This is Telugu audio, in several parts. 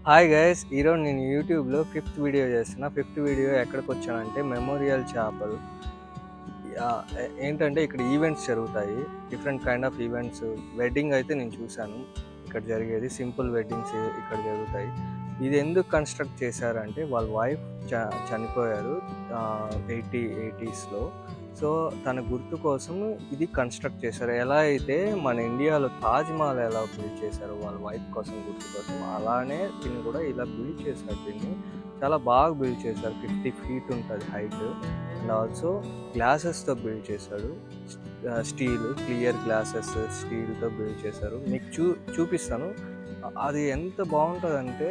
హాయ్ గైస్, ఈరోజు నేను యూట్యూబ్లో ఫిఫ్త్ వీడియో చేస్తున్నా. ఫిఫ్త్ వీడియో ఎక్కడికి వచ్చానంటే మెమోరియల్ చాపల్. ఏంటంటే ఇక్కడ ఈవెంట్స్ జరుగుతాయి, different kind of events. Wedding అయితే నేను చూశాను ఇక్కడ జరిగేది, సింపుల్ వెడ్డింగ్స్ ఇక్కడ జరుగుతాయి. ఇది ఎందుకు కన్స్ట్రక్ట్ చేశారంటే వాళ్ళ వైఫ్ చనిపోయారు 80s. సో తన గుర్తు కోసం ఇది కన్స్ట్రక్ట్ చేశారు. ఎలా అయితే మన ఇండియాలో తాజ్మహల్ ఎలా బిల్డ్ చేశారు వాళ్ళ వైఫ్ కోసం, గుర్తు కోసం, అలానే దీన్ని కూడా ఇలా బిల్డ్ చేశారు. దీన్ని చాలా బాగా బిల్డ్ చేశారు. 50 feet ఉంటుంది హైట్. అండ్ ఆల్సో గ్లాసెస్తో బిల్డ్ చేశాడు. స్టీల్ క్లియర్ గ్లాసెస్ స్టీల్తో బిల్డ్ చేశారు. మీకు చూపిస్తాను. అది ఎంత బాగుంటుందంటే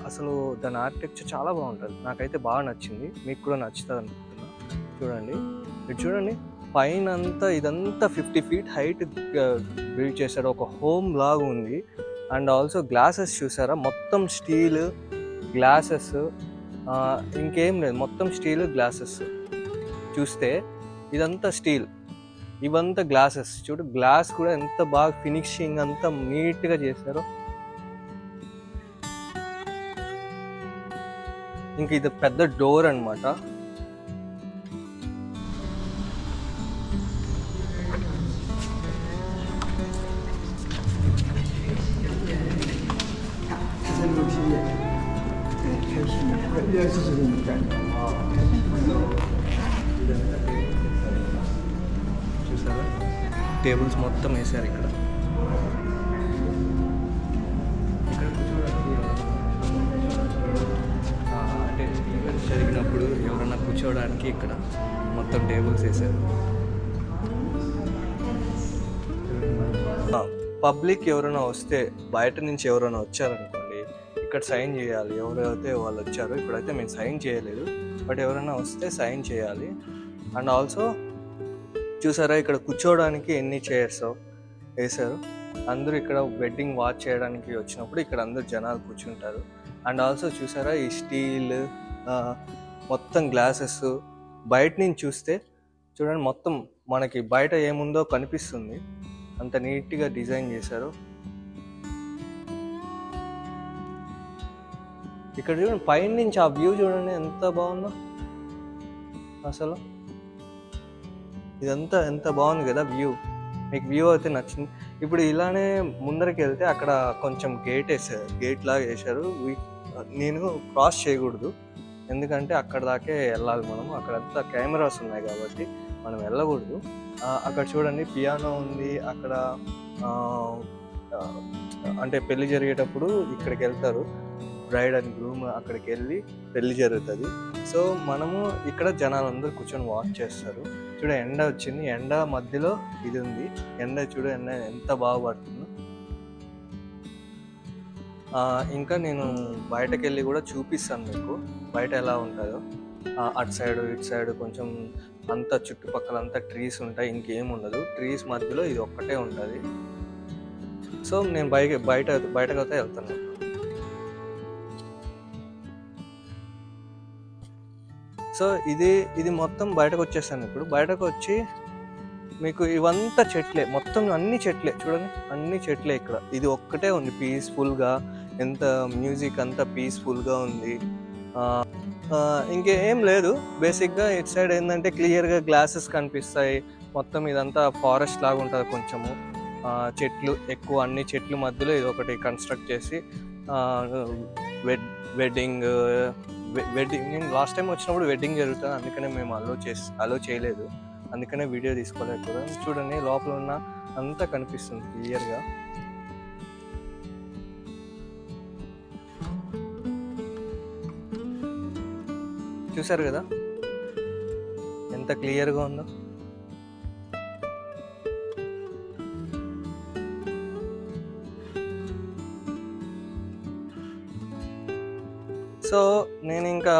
అసలు దాని ఆర్కిటెక్చర్ చాలా బాగుంటుంది. నాకైతే బాగా నచ్చింది, మీకు కూడా నచ్చుతుంది అనుకుంటున్నా. చూడండి, మీరు చూడండి, పైన అంతా ఇదంతా 50 feet హైట్ బిల్డ్ చేశాడు. ఒక హోమ్ లాగా ఉంది. అండ్ ఆల్సో గ్లాసెస్ చూసారా, మొత్తం స్టీల్ గ్లాసెస్, ఇంకేం లేదు, మొత్తం స్టీల్ గ్లాసెస్. చూస్తే ఇదంతా స్టీల్, ఇవంతా గ్లాసెస్. చూడు, గ్లాస్ కూడా ఎంత బాగా ఫినిషింగ్ అంతా నీట్గా చేశారో. ఇంక ఇది పెద్ద డోర్ అనమాట. చూసారా, టేబుల్స్ మొత్తం వేసారు ఇక్కడ. అంటే ఈవెంట్స్ జరిగినప్పుడు ఎవరైనా కూర్చోవడానికి ఇక్కడ మొత్తం టేబుల్స్ వేసారు. పబ్లిక్ ఎవరైనా వస్తే, బయట నుంచి ఎవరైనా వచ్చారనుకోండి, ఇక్కడ సైన్ చేయాలి. ఎవరైతే వాళ్ళు వచ్చారో, ఇప్పుడైతే మేము సైన్ చేయలేదు, బట్ ఎవరైనా వస్తే సైన్ చేయాలి. అండ్ ఆల్సో చూసారా, ఇక్కడ కూర్చోవడానికి ఎన్ని చైర్స్ వేశారు. అందరూ ఇక్కడ వెడ్డింగ్ వాచ్ చేయడానికి వచ్చినప్పుడు ఇక్కడ అందరూ జనాలు కూర్చుంటారు. అండ్ ఆల్సో చూసారా, ఈ స్టీల్ మొత్తం గ్లాసెస్ బయట నుంచి చూస్తే చూడండి, మొత్తం మనకి బయట ఏముందో కనిపిస్తుంది. అంత నీట్గా డిజైన్ చేశారు. ఇక్కడ చూడండి, పైన నుంచి ఆ వ్యూ చూడండి ఎంత బాగుందో అసలు. ఇదంతా ఎంత బాగుంది కదా వ్యూ. మీకు వ్యూ అయితే నచ్చింది. ఇప్పుడు ఇలానే ముందరికి వెళ్తే అక్కడ కొంచెం గేట్ వేసారు, గేట్ లాగా వేసారు. నేను క్రాస్ చేయకూడదు, ఎందుకంటే అక్కడ దాకే వెళ్ళాలి మనం. అక్కడంతా కెమెరాస్ ఉన్నాయి కాబట్టి మనం వెళ్ళకూడదు. అక్కడ చూడండి, పియానో ఉంది అక్కడ. అంటే పెళ్లి జరిగేటప్పుడు ఇక్కడికి వెళ్తారు, బ్రైడ్ అండ్ గ్రూమ్ అక్కడికి వెళ్ళి పెళ్లి జరుగుతుంది. సో మనము ఇక్కడ జనాలందరూ కూర్చొని వాచ్ చేస్తారు. చూడ, ఎండ వచ్చింది, ఎండ మధ్యలో ఇది ఉంది. ఎండ చూడ, ఎండ ఎంత బాగా పడుతుందో. ఇంకా నేను బయటకు వెళ్ళి కూడా చూపిస్తాను మీకు బయట ఎలా ఉంటుందో. అటు సైడ్ ఇటు సైడ్ కొంచెం అంతా చుట్టుపక్కల అంతా ట్రీస్ ఉంటాయి, ఇంకేం ఉండదు. ట్రీస్ మధ్యలో ఇది ఒక్కటే ఉంటుంది. సో నేను బయటకు అయితే వెళ్తాను. సో ఇది మొత్తం బయటకు వచ్చేస్తాను. ఇప్పుడు బయటకు వచ్చి మీకు ఇవంతా చెట్లే, మొత్తం అన్ని చెట్లే. చూడండి, అన్ని చెట్లే ఇక్కడ. ఇది ఒక్కటే ఉంది పీస్ఫుల్గా. ఎంత మ్యూజిక్ అంతా పీస్ఫుల్గా ఉంది. ఇంకేం లేదు. బేసిక్గా ఇటు సైడ్ ఏంటంటే క్లియర్గా గ్లాసెస్ కనిపిస్తాయి. మొత్తం ఇదంతా ఫారెస్ట్ లాగా ఉంటుంది కొంచెము. చెట్లు ఎక్కువ, అన్ని చెట్ల మధ్యలో ఇది ఒకటి కన్స్ట్రక్ట్ చేసి వెడ్డింగ్ నేను లాస్ట్ టైం వచ్చినప్పుడు వెడ్డింగ్ జరుగుతుంది, అందుకనే మేము అలో చేయలేదు, అందుకనే వీడియో తీసుకోలేకపోయాం. చూడండి, లోపల ఉన్న అంతా కనిపిస్తుంది క్లియర్గా. చూసారు కదా ఎంత క్లియర్గా ఉందో. సో నేను ఇంకా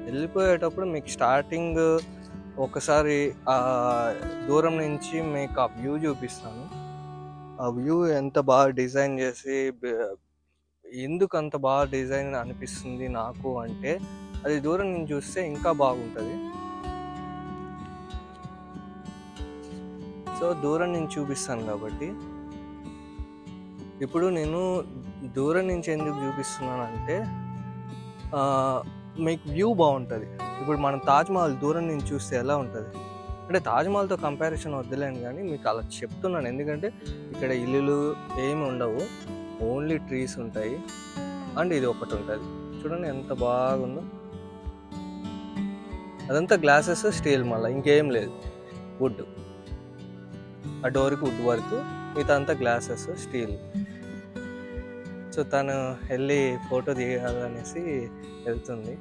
వెళ్ళిపోయేటప్పుడు మీకు స్టార్టింగ్ ఒకసారి దూరం నుంచి మీకు ఆ వ్యూ చూపిస్తాను. ఆ వ్యూ ఎంత బాగా డిజైన్ చేసి, ఎందుకు అంత బాగా డిజైన్ అనిపిస్తుంది నాకు అంటే, అది దూరం నుంచి చూస్తే ఇంకా బాగుంటుంది. సో దూరం నుంచి చూపిస్తాను కాబట్టి ఇప్పుడు నేను దూరం నుంచి ఎందుకు చూపిస్తున్నానంటే మీకు వ్యూ బాగుంటుంది. ఇప్పుడు మనం తాజ్‌మహల్ దూరం నుంచి చూస్తే ఎలా ఉంటుంది అంటే తాజ్‌మహల్‌తో కంపారిజన్ వద్దులేను కానీ మీకు అలా చెప్తున్నాను. ఎందుకంటే ఇక్కడ ఇల్లులు ఏమి ఉండవు, ఓన్లీ ట్రీస్ ఉంటాయి. అండ్ ఇది ఒకటి ఉంటుంది చూడండి ఎంత బాగుందో. అదంతా గ్లాసెస్, స్టీల్, మళ్ళీ ఇంకేం లేదు, వుడ్. ఆ డోర్కి వుడ్ వర్క్, మిగతా అంతా గ్లాసెస్, స్టీల్. సో తను వెళ్ళి ఫోటో దిగాలనేసి వెళ్తుంది.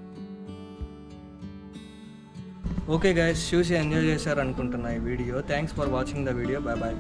ఓకే గైస్, చూసి ఎంజాయ్ చేశారు అనుకుంటున్నా ఈ video. Thanks for watching the video. Bye bye.